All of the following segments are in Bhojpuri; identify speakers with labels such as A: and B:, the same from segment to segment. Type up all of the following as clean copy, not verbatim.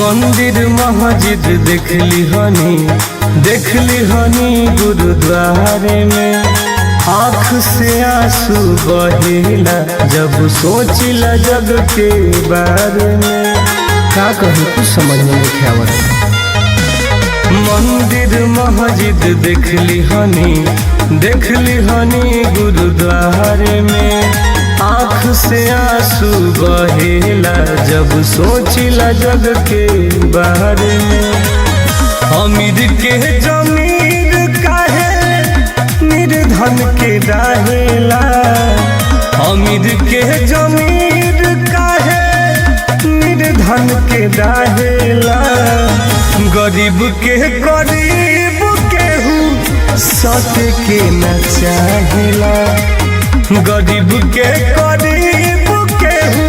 A: मंदिर मस्जिद देखली हनी गुरुद्वारे में आँख से आंसू बहेला जब सोचिला जग के बारे में।
B: का कहूँ कुछ समझ में नहीं आवत।
A: मंदिर मस्जिद देखली हनी गुरुद्वारे में आँख से आंसू बहेला जब सोचिला जग के बारे में। अमीर के जमीर काहे निर्धन के रहेला, अमीर के जमीर काहे निर्धन के रहेला। गरीब के केहू सत के न चाहेला, गरीब के केहू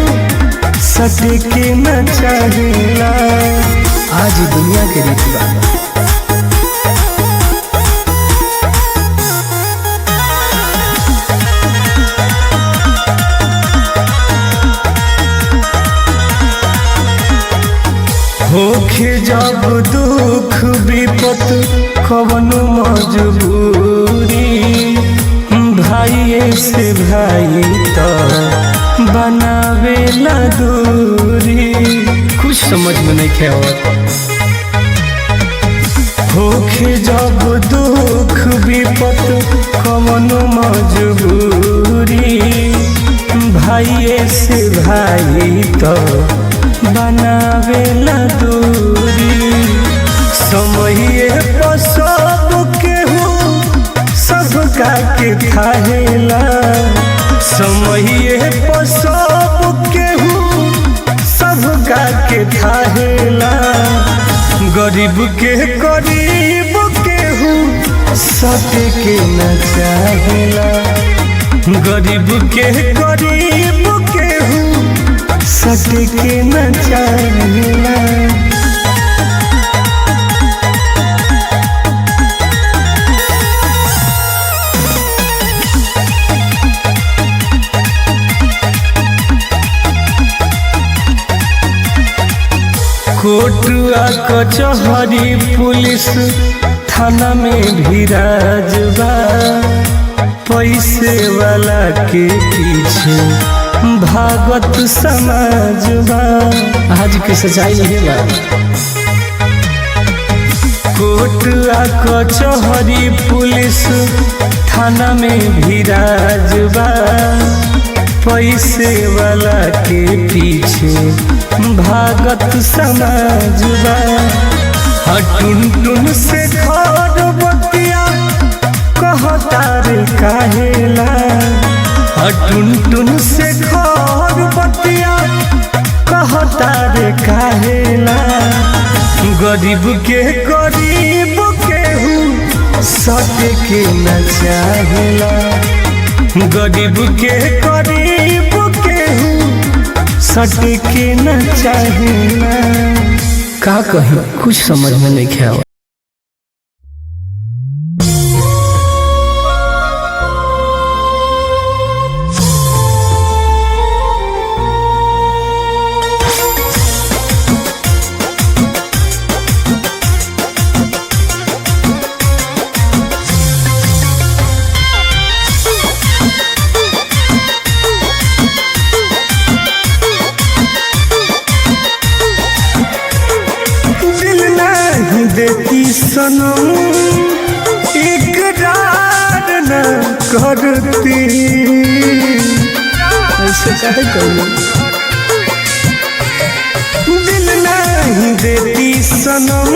A: सत के न चाहेला।
B: आज दुनिया के रीति बा।
A: होखे जब दुख विपत कवनो मजबूरी, भाई से भाई तो बनावेला दूरी।
B: कुछ समझ में नहीं आवत।
A: होखे जब दुख विपत कवनो मजबूरी, भाई से भाई तो बनावेला दूरी। समय पर सब केहू सबका के थाहेला, समय पर सब केहू सबका के थाहेला। गरीब केहू सत के न चाहेला, गरीब केहू सत के न चाहेला। कोर्ट कचहरी पुलिस थाना में भी राजबा, पैसे वाला के पीछे भागत समाजबा।
B: आज की सच्चाई है बा।
A: कोर्ट कचहरी पुलिस थाना में भी राजबा, पैसे वाला के पीछे भागत समाजबा। टुन से खर बतिया कहतार काहेला, टुन से खर बतिया कहतार काहेला। गरीब केहू सत के न चाहेला, गरीब केहू सट के न चाहेला।
B: का कहीं कुछ समझ में नहीं आवत।
A: देती सनम इकरार न करती,
B: ऐसे काहे कहूँ।
A: दिल नहीं देती सनम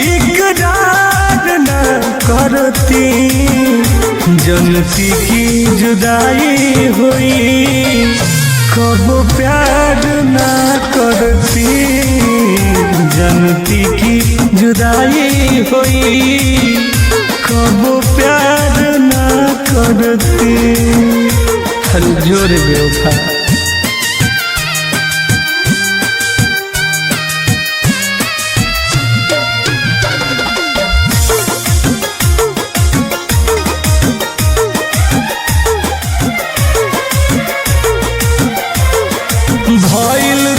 A: इकरार न करती, जनती की जुदाई हुई कब प्यार ना करती, जनती की जुदाई हुई कब प्यार ना करती।
B: हर जोर बेवफा।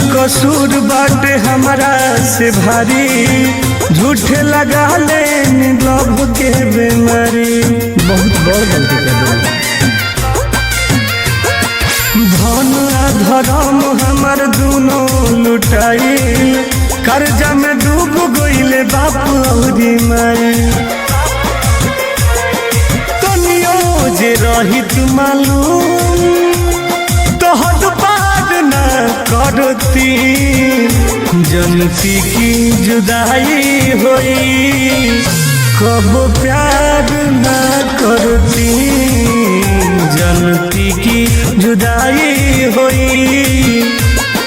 A: कसूर बाटे हमारा से भारी, झूठे लगा ले लव के बीमारी।
B: बहुत बड़ गलती कर दी।
A: धन आ धर्म हमार दोनों लुटाई, कर्जा में डूब गईले बाप औरी माई। तनियो जे रहित मालूम तोहर पार न करती, जनती की जुदाई होई कब प्यार न करती, जनती की जुदाई होई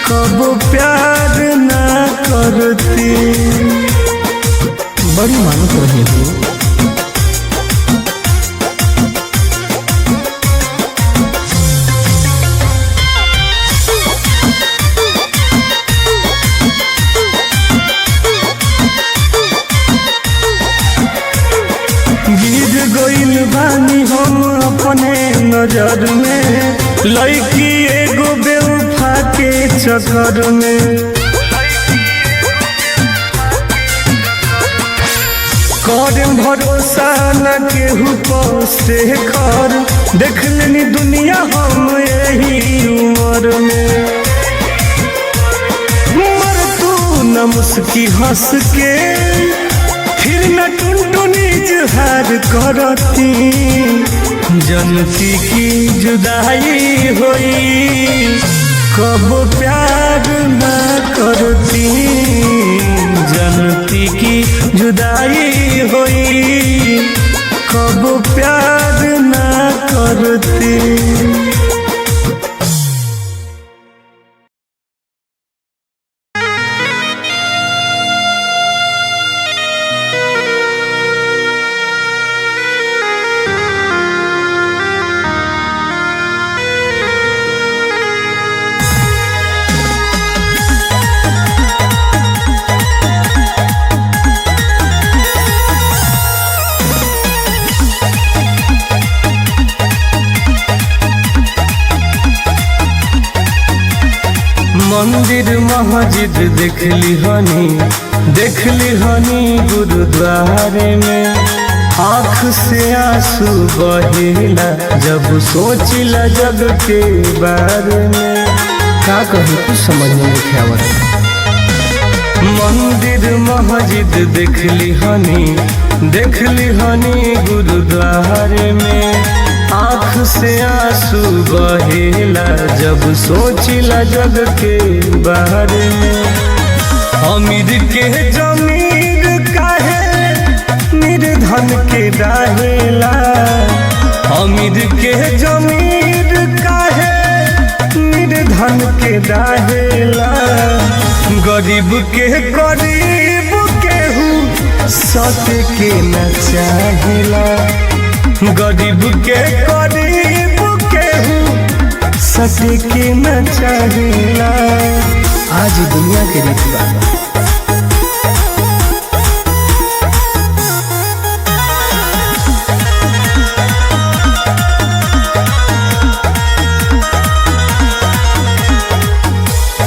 A: कब प्यार न करती।
B: बड़ी मानत रही तू।
A: गिर गइल बानी हम अपने नजर में, लड़की एगो बेवफा के चक्कर में। कर भरोसा न केहू पर से कर, देख लेनी दुनिया हम यही उम्र में। मर तू न मुस्की हंस के, फिर न टुनटुनी जुहार करती, जनती की जुदाई होई कब प्यार न करती, जनती की जुदाई होई कब प्यार न करती। मंदिर मस्जिद देखली हनी गुरुद्वारे में, आँख से आंसू बहेला जब सोचिला जग के बारे में।
B: का कही कुछ समझ में नहीं आवत।
A: मंदिर मस्जिद देखली हनी गुरुद्वारे में, आँख से आंसू बहेला जब सोचिला जग के बारे में। अमीर के जमीर काहे निर्धन के डाहेला, अमीर के जमीर काहे निर्धन के डाहेला। गरीब के गरीब केहू सत के न चाहेला, गरीब के गरीब केहू सत के न चाहेला।
B: आज दुनिया के रीत बा।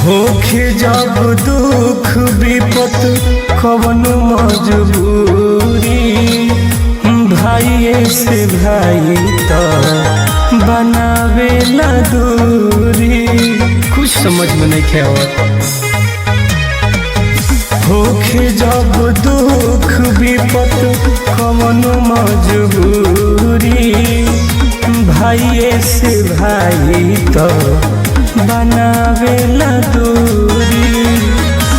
A: होखे जब दुख विपत कवन मजबूरी, भाई से भाई तो बनावेला दूरी।
B: कुछ समझ में नहीं आवत।
A: होखे जब दुख विपत कवन मजबूरी, भाई से भाई तो बनावेला दूरी।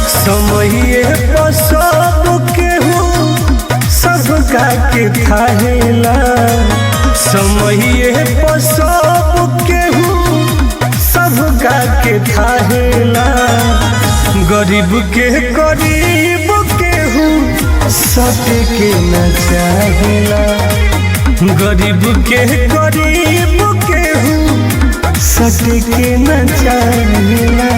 A: समय पर सब केहू सबका के थाहेला, समय पर सब केहू सबका के थाहेला। गरीब के गरीब केहू सत के न चाहेला, गरीब के गरीब केहू सत के न चाहेला।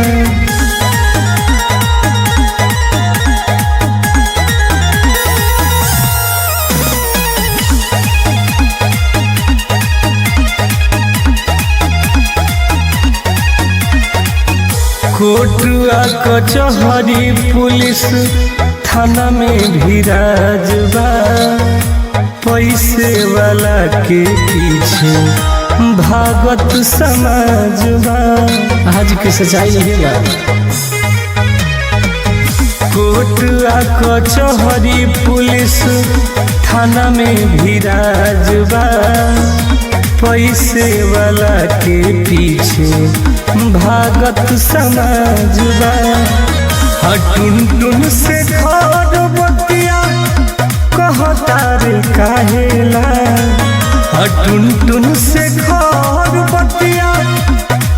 A: कोर्ट कोर्टुआ कचहरी पुलिस थाना में भी राजबा, पैसे वाला के पीछे भागत समाजबा।
B: आज की सच्चाई यही बा।
A: कोर्टुआ कचहरी पुलिस थाना में भी राजबा, पैसे वाला के पीछे भागत समाजबा। टुन टुन से घर बतिया कहता रे काहेला, टुन टुन से घर बतिया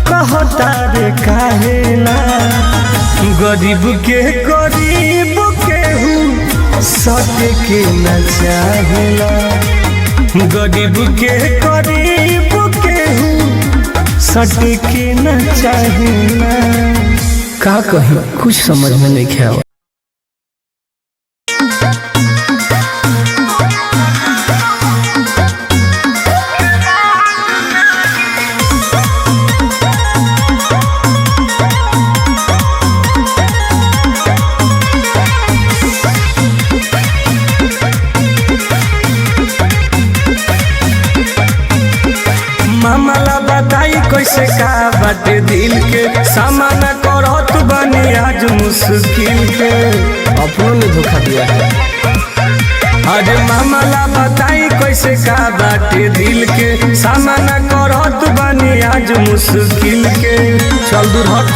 A: कहता रे काहेला। गरीब के केहू सटे के न चाहेला, गरीब के केहू सटे के न चाहेला।
B: का कही कुछ समझ में नहीं आवा।
A: मामला बताई कैसे का बाटे दिल के, सामना करत बनी आज मुश्किल के।
B: अपनों ने धोखा दिया है।
A: अरे मामला बताई कैसे का बाटे दिल के, सामना करत बनी आज मुश्किल के।
B: चल दूर हट।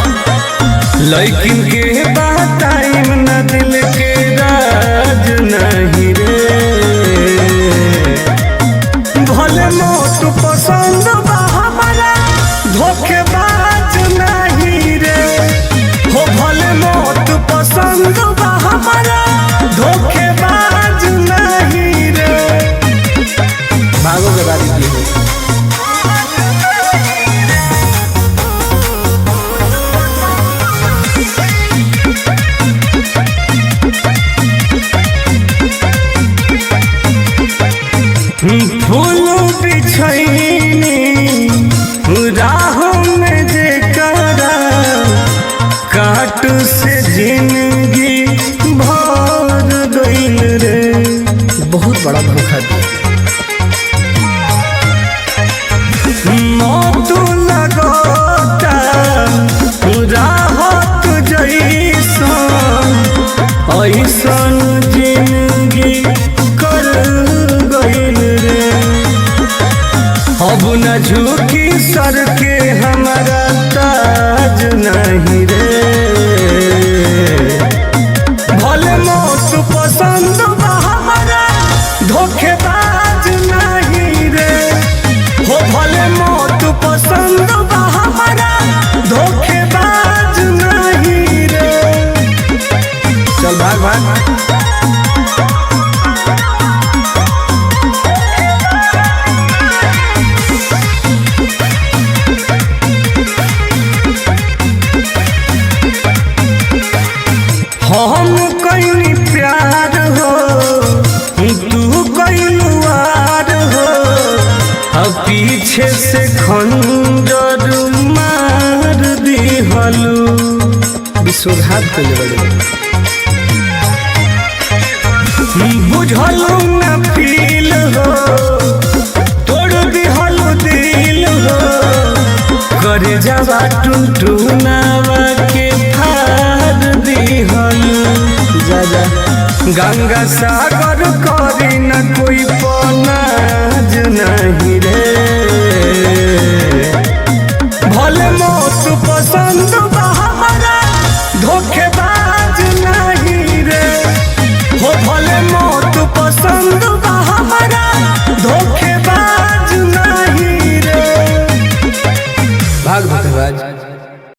A: लेकिन के बताई न दिल के राज नहीं रे, भले मौत पसंद बा हमारा धोखेबाज नहीं रे, हो भले मौत पसंद बा हमारा धोखेबाज नहीं रे।
B: भागो के बारी की हो।
A: फूल बिछैनी राहों में जेकरा, काट से जिंदगी भर गइल रे।
B: बहुत बड़ा धोखा दिया।
A: मौत लगता राहत जैसन, ऐसन जिंदगी कर गइल रे। अब न झुकी सर के हमारा ताज नहीं रे, भले मौत पसंद बा हमारा धोखेबाज नहीं रे, हो भले मौत पसंद बा हमारा धोखेबाज नहीं रे।
B: चल भाग भाग।
A: हम कहीं प्यार हो तू कईलुआर हो, पीछे से खंजर मार दिहलू।
B: विश्वासघात कर
A: बुझलू न फील हो, तोड़ दिहलू दिल हो, करे जावा टुनटुनावा के फाड़ दिहलू।
B: जा जा
A: गंगा सागर